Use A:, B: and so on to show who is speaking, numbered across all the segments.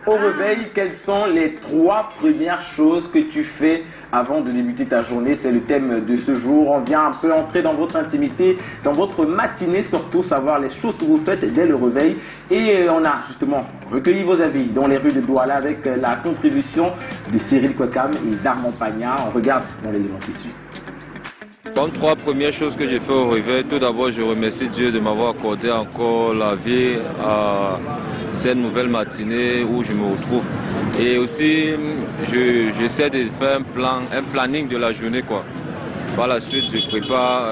A: Au réveil, quelles sont les 3 premières choses que tu fais avant de débuter ta journée? C'est le thème de ce jour. On vient un peu entrer dans votre intimité, dans votre matinée, surtout savoir les choses que vous faites dès le réveil. Et on a justement recueilli vos avis dans les rues de Douala avec la contribution de Cyril Kwekam et d'Armand Pagna. On regarde dans l'élément qui suit.
B: Comme 3 premières choses que j'ai fait au réveil, tout d'abord je remercie Dieu de m'avoir accordé encore la vie à cette nouvelle matinée où je me retrouve. Et aussi j'essaie de faire un planning de la journée quoi. Par la suite je prépare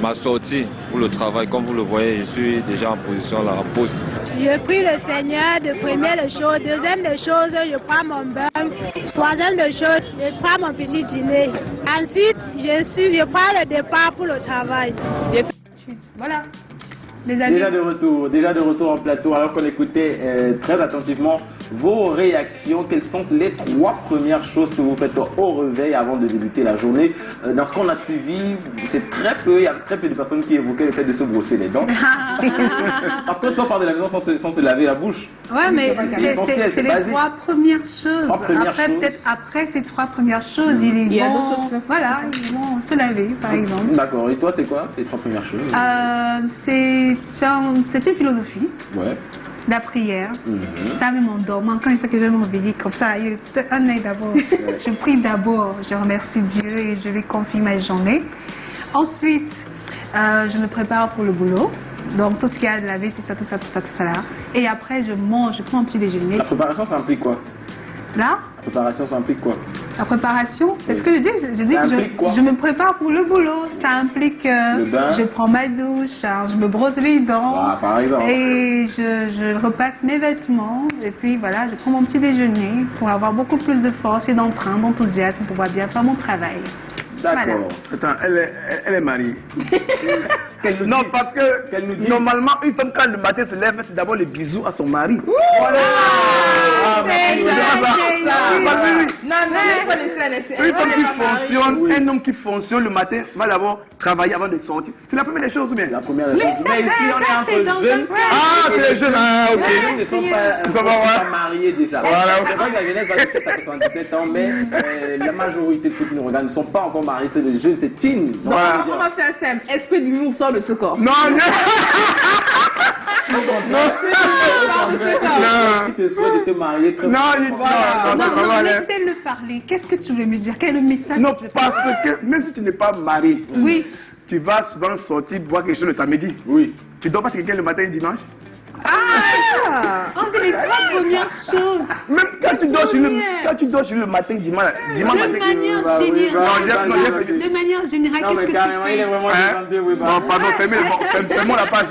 B: ma sortie pour le travail. Comme vous le voyez, je suis déjà en position à la poste.
C: Je prie le Seigneur de première des choses, deuxième des choses, je prends mon bain, troisième des choses, je prends mon petit dîner. Ensuite, je prends le départ pour le travail.
D: Voilà. Les amis.
A: Déjà de retour en plateau, alors qu'on écoutait très attentivement vos réactions. Quelles sont les 3 premières choses que vous faites au réveil avant de débuter la journée? Dans ce qu'on a suivi, il y a très peu de personnes qui évoquaient le fait de se brosser les dents. Parce qu'on sort de la maison sans se laver la bouche.
D: Ouais, mais
A: c'est essentiel,
D: c'est les
A: basique.
D: 3 premières choses. Peut-être après ces 3 premières choses, ils vont se laver, par exemple.
A: D'accord. Et toi, c'est quoi les 3 premières choses?
D: C'est une philosophie.
A: Ouais.
D: La prière, ça même en dormant, quand je sais que je vais me réveiller comme ça, un œil d'abord. Je prie d'abord, je remercie Dieu et je lui confie ma journée. Ensuite, je me prépare pour le boulot. Donc tout ce qu'il y a de la vie, tout ça là. Et après, je mange, je prends un petit déjeuner.
A: La préparation, ça implique quoi?
D: Là?
A: La préparation, ça implique quoi?
D: La préparation, c'est ce que je dis. Je dis que je me prépare pour le boulot. Ça implique que je prends ma douche, je me brosse les dents,
A: par exemple.
D: Et je repasse mes vêtements. Et puis voilà, je prends mon petit déjeuner pour avoir beaucoup plus de force et d'entrain, d'enthousiasme pour pouvoir bien faire mon travail.
A: D'accord.
E: Voilà. Attends, elle est mariée. Non, parce que normalement, une femme, quand le matin se lève, c'est d'abord les bisous à son mari.
A: Voilà.
E: Un homme qui fonctionne le matin va d'abord travailler avant de sortir. C'est la première des choses ou bien?
A: La première des choses. Mais ici, on est entre jeunes.
E: Ah, c'est les jeunes. Ok.
A: Ils ne sont pas mariés déjà.
E: Voilà.
A: C'est vrai que la jeunesse va de 7 à 77 ans, mais la majorité de ceux qui nous regardent ne sont pas encore mariés. C'est des jeunes, c'est teen.
F: Donc, on va faire simple. Esprit d'humour sort de ce corps.
E: Non, non.
A: Qui te souhaite de te marier très
E: non,
D: laissez-le parler. Qu'est-ce que tu voulais me dire? Quel est le message?
E: Non, parce que même si tu n'es pas marié,
D: oui,
E: tu vas souvent sortir boire quelque chose le samedi.
A: Oui.
E: Tu dors pas chez quelqu'un le matin et dimanche?
D: On dit les 3 premières choses.
E: Même quand tu dors sur le matin, dimanche matin.
D: De manière générale, qu'est-ce que tu fais?
A: Il est vraiment
E: non, pardon, fermons la page.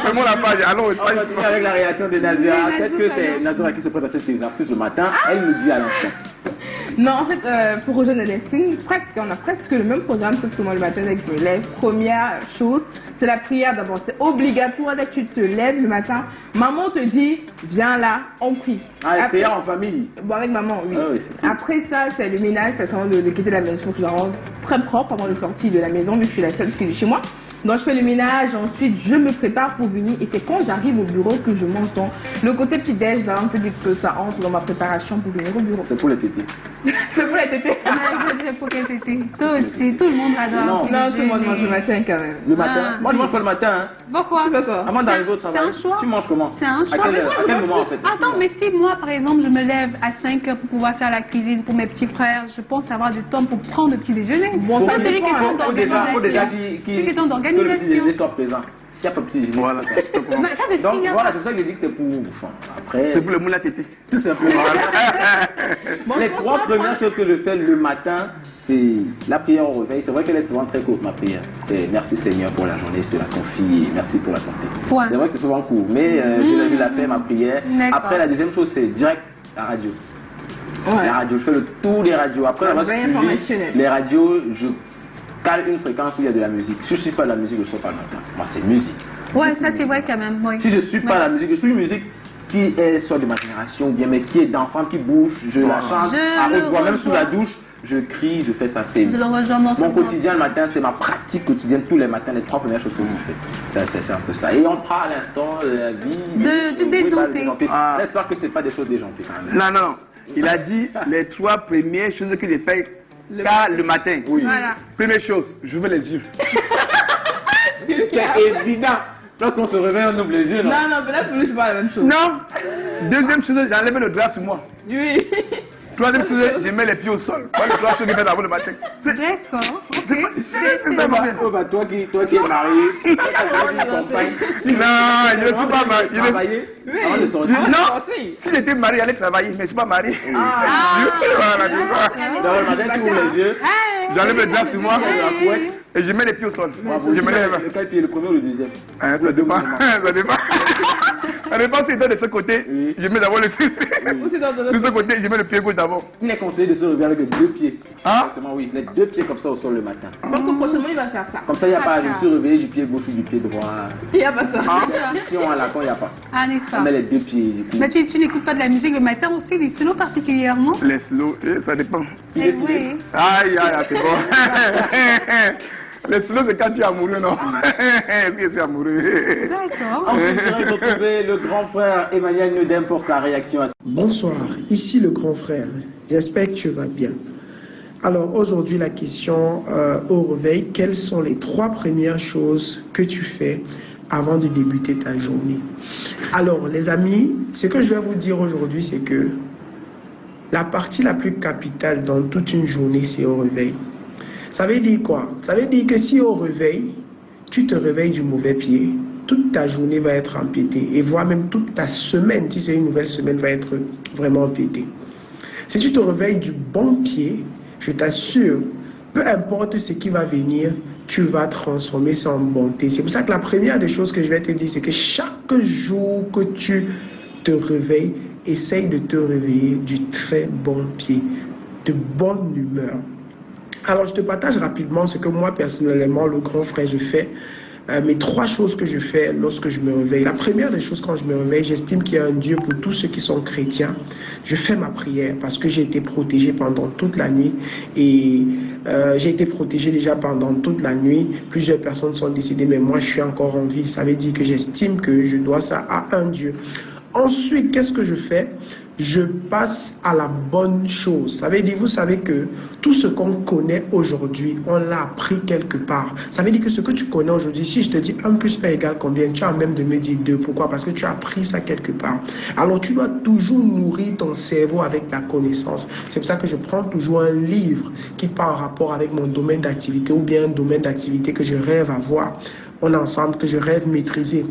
E: Fermons la page. Allons,
A: on continue avec la réaction de Nazira. Peut-être que c'est Nazira qui se prête à cet exercice le matin. Elle nous dit à l'instant.
F: Non, en fait, pour rejoindre Nelson, on a presque le même programme, sauf que moi, le matin, dès que je me lève, première chose, c'est la prière d'abord. C'est obligatoire dès que tu te lèves le matin. Maman te dit, viens là, on prie.
A: Ah, la prière en famille?
F: Bon, avec maman, oui.
A: Ah, oui, cool.
F: Après ça, c'est le ménage, parce que de quitter la maison, il faut que je la rende très propre avant de sortir de la maison, vu que je suis la seule fille de chez moi. Donc je fais le ménage, ensuite je me prépare pour venir et c'est quand j'arrive au bureau que je mange. Donc le côté petit déj, là on peut dire que ça entre dans ma préparation pour venir au bureau.
A: C'est pour les tétés.
F: C'est pour les tétés.
D: C'est pour quel tété? Toi aussi, tout le monde adore.
F: Non, tout le monde mange le matin quand même.
A: Le matin? Moi je mange pas le matin. Hein.
D: Pourquoi?
A: Avant d'arriver au travail.
D: C'est un choix.
A: Tu manges comment?
D: C'est un choix.
A: À quel moment en fait?
D: Attends, mais si moi par exemple je me lève à 5 heures pour pouvoir faire la cuisine pour mes petits frères, je pense avoir du temps pour prendre le petit déjeuner.
F: Bon, ça
D: c'est une question d'organisation. C'est une question d'organisation.
A: Présent. S'il n'y a pas petit déjeuner.
E: Voilà.
A: Donc voilà, c'est pour ça que je dis que c'est pour. Enfin, après.
E: C'est pour le moule à tété.
A: Tout simplement. Les 3 premières choses que je fais le matin, c'est la prière au réveil. C'est vrai qu'elle est souvent très courte, ma prière. C'est merci Seigneur pour la journée, je te la confie et merci pour la santé. C'est vrai que c'est souvent court, mais je la fais, ma prière. Après, la deuxième chose, c'est direct la radio. Ouais. La radio, je fais le tour des radios. Après, on va suivre les radios, je cale une fréquence où il y a de la musique. Si je ne suis pas de la musique, je ne sors pas le matin. Moi, c'est musique.
D: Ouais, ça c'est vrai quand même. Oui.
A: Si je ne suis pas la musique, je suis une musique qui est soit de ma génération, ou bien mais qui est dansante, qui bouge, je la chante à haute voix, même sous la douche. je crie, je fais ça. C'est
D: Je le rejoins dans ce
A: mon
D: sens.
A: quotidien le matin, c'est ma pratique quotidienne tous les matins, les 3 premières choses que je fais. C'est un peu ça. Et on prend à l'instant la vie
D: Du déjanté.
E: Ah.
A: J'espère que c'est pas des choses déjantées quand même.
E: Non, non. Il a dit les 3 premières choses que j'ai fait le matin.
A: Oui.
D: Voilà.
E: Première chose, j'ouvre les yeux.
A: C'est évident. Lorsqu'on se réveille, on ouvre les yeux. Non,
F: Non, peut-être pour lui, c'est pas la même chose.
E: Non. Deuxième chose, j'enlève le drap sur moi.
F: Oui.
E: Troisième chose, je mets les pieds au sol. Voilà les 3 choses que je fais d'abord le matin.
D: D'accord, ok.
E: C'est ça, ma bien.
A: Oh, bah, toi qui es marié, tu as une compagne.
E: Non, je ne suis pas marié.
A: Tu travailler avant de sortir.
E: Non, si j'étais marié, j'allais travailler, mais je ne suis pas marié. Voilà, tu vois.
A: Dans le matin, tu ouvres les yeux.
E: J'enlève le drap sur moi
A: La couette.
E: et je mets les pieds au sol.
A: Bravo.
E: Je
A: Tu
E: mets
A: mets
E: les
A: le quel pied, le premier ou le deuxième?
E: Ça dépend. Ça dépend. Ça dépend si c'est de ce côté,
A: Oui.
E: je mets d'abord le pied.
F: Ou c'est dans
E: De ce côté, je mets le pied gauche d'abord.
A: Il est conseillé de se réveiller avec les 2 pieds.
E: Hein?
A: Exactement, oui. Les 2 pieds comme ça au sol le matin.
F: Je pense que prochainement, il va faire ça.
A: Comme ça, il n'y a pas de se réveiller du pied gauche ou du pied droit.
F: Il n'y a pas ça.
A: Si on a la con, il n'y a pas.
D: Ah, n'est-ce
A: On
D: pas?
A: met les 2 pieds du coup.
D: Mais tu n'écoutes pas de la musique le matin aussi, des slow particulièrement?
E: Les slow, ça dépend.
D: Eh oui.
E: Aïe, aïe, c'est bon. Les slow, c'est quand tu es amoureux, non? Est-ce que c'est amoureux?
D: D'accord.
A: On voudrait retrouver le grand frère Emmanuel Nudem pour sa réaction à ça.
G: Bonsoir, ici le grand frère. J'espère que tu vas bien. Alors aujourd'hui, la question au réveil, quelles sont les 3 premières choses que tu fais avant de débuter ta journée? Alors les amis, ce que je vais vous dire aujourd'hui, c'est que la partie la plus capitale dans toute une journée, c'est au réveil. Ça veut dire quoi? Ça veut dire que si au réveil, tu te réveilles du mauvais pied, toute ta journée va être empiétée et voire même toute ta semaine, si c'est une nouvelle semaine, va être vraiment empiétée. Si tu te réveilles du bon pied, je t'assure, peu importe ce qui va venir, tu vas transformer ça en bonté. C'est pour ça que la première des choses que je vais te dire, c'est que chaque jour que tu te réveilles, essaye de te réveiller du très bon pied, de bonne humeur. Alors, je te partage rapidement ce que moi, personnellement, le grand frère, je fais. Mes 3 choses que je fais lorsque je me réveille. La première des choses, quand je me réveille, j'estime qu'il y a un Dieu pour tous ceux qui sont chrétiens. Je fais ma prière parce que j'ai été protégé pendant toute la nuit. Et j'ai été protégé déjà pendant toute la nuit. Plusieurs personnes sont décédées, mais moi, je suis encore en vie. Ça veut dire que j'estime que je dois ça à un Dieu. Ensuite, qu'est-ce que je fais? Je passe à la bonne chose. Ça veut dire, vous savez que tout ce qu'on connaît aujourd'hui, on l'a appris quelque part. Ça veut dire que ce que tu connais aujourd'hui, si je te dis 1 plus 1 égale combien, tu as même de me dire 2. Pourquoi? Parce que tu as appris ça quelque part. Alors, tu dois toujours nourrir ton cerveau avec la connaissance. C'est pour ça que je prends toujours un livre qui part en rapport avec mon domaine d'activité ou bien un domaine d'activité que je rêve avoir. On est ensemble, que je rêve maîtriser.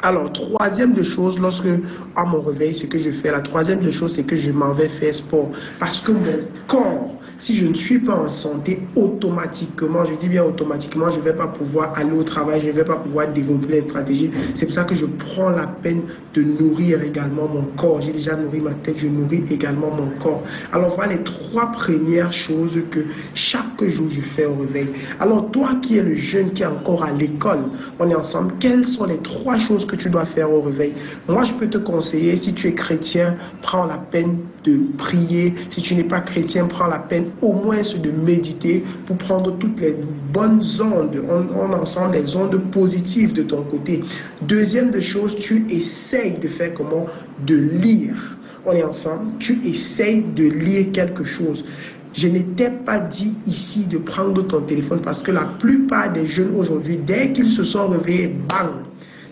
G: Alors, troisième de chose, lorsque à mon réveil, ce que je fais, la troisième de chose, c'est que je m'en vais faire sport. Parce que mon corps, si je ne suis pas en santé, automatiquement, je dis bien automatiquement, je ne vais pas pouvoir aller au travail, je ne vais pas pouvoir développer les stratégies. C'est pour ça que je prends la peine de nourrir également mon corps. J'ai déjà nourri ma tête, je nourris également mon corps. Alors, voilà les 3 premières choses que chaque jour je fais au réveil. Alors, toi qui es le jeune qui est encore à l'école, on est ensemble, quelles sont les 3 choses que tu dois faire au réveil? Moi, je peux te conseiller, si tu es chrétien, prends la peine de prier. Si tu n'es pas chrétien, prends la peine au moins de méditer pour prendre toutes les bonnes ondes, on ensemble les ondes positives de ton côté. Deuxième de chose, tu essayes de faire comment? De lire. On est ensemble, tu essayes de lire quelque chose. Je n'étais pas dit ici de prendre ton téléphone parce que la plupart des jeunes aujourd'hui, dès qu'ils se sont réveillés, bang,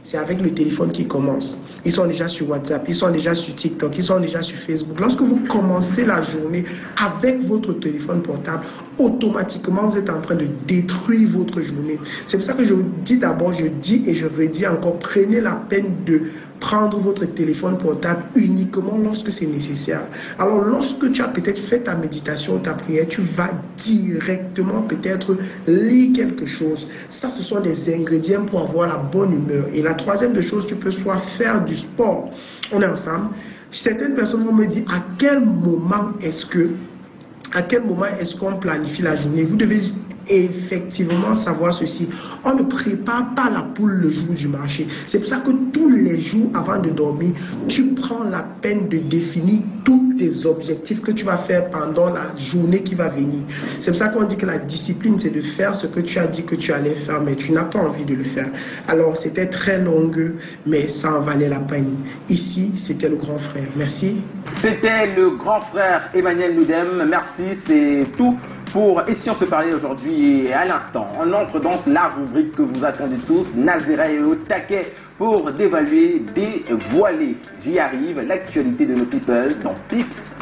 G: c'est avec le téléphone qui commence. Ils sont déjà sur WhatsApp, ils sont déjà sur TikTok, ils sont déjà sur Facebook. Lorsque vous commencez la journée avec votre téléphone portable, automatiquement, vous êtes en train de détruire votre journée. C'est pour ça que je vous dis d'abord, je dis et je redis encore, prenez la peine de prendre votre téléphone portable uniquement lorsque c'est nécessaire. Alors, lorsque tu as peut-être fait ta méditation, ta prière, tu vas directement peut-être lire quelque chose. Ça, ce sont des ingrédients pour avoir la bonne humeur. Et la troisième des choses, tu peux soit faire du sport. On est ensemble. Certaines personnes vont me dire à quel moment est-ce qu'on planifie la journée. Vous devez effectivement savoir ceci. On ne prépare pas la poule le jour du marché. C'est pour ça que tous les jours avant de dormir, tu prends la peine de définir tous tes objectifs que tu vas faire pendant la journée qui va venir. C'est pour ça qu'on dit que la discipline, c'est de faire ce que tu as dit que tu allais faire, mais tu n'as pas envie de le faire. Alors, c'était très long, mais ça en valait la peine. Ici, c'était le grand frère. Merci.
A: C'était le grand frère Emmanuel Noudem. Merci, c'est tout pour Et si on se parlait aujourd'hui. Et à l'instant, on entre dans la rubrique que vous attendez tous, Nazira est au taquet pour dévaluer, dévoiler. J'y arrive, l'actualité de nos people dans Pips.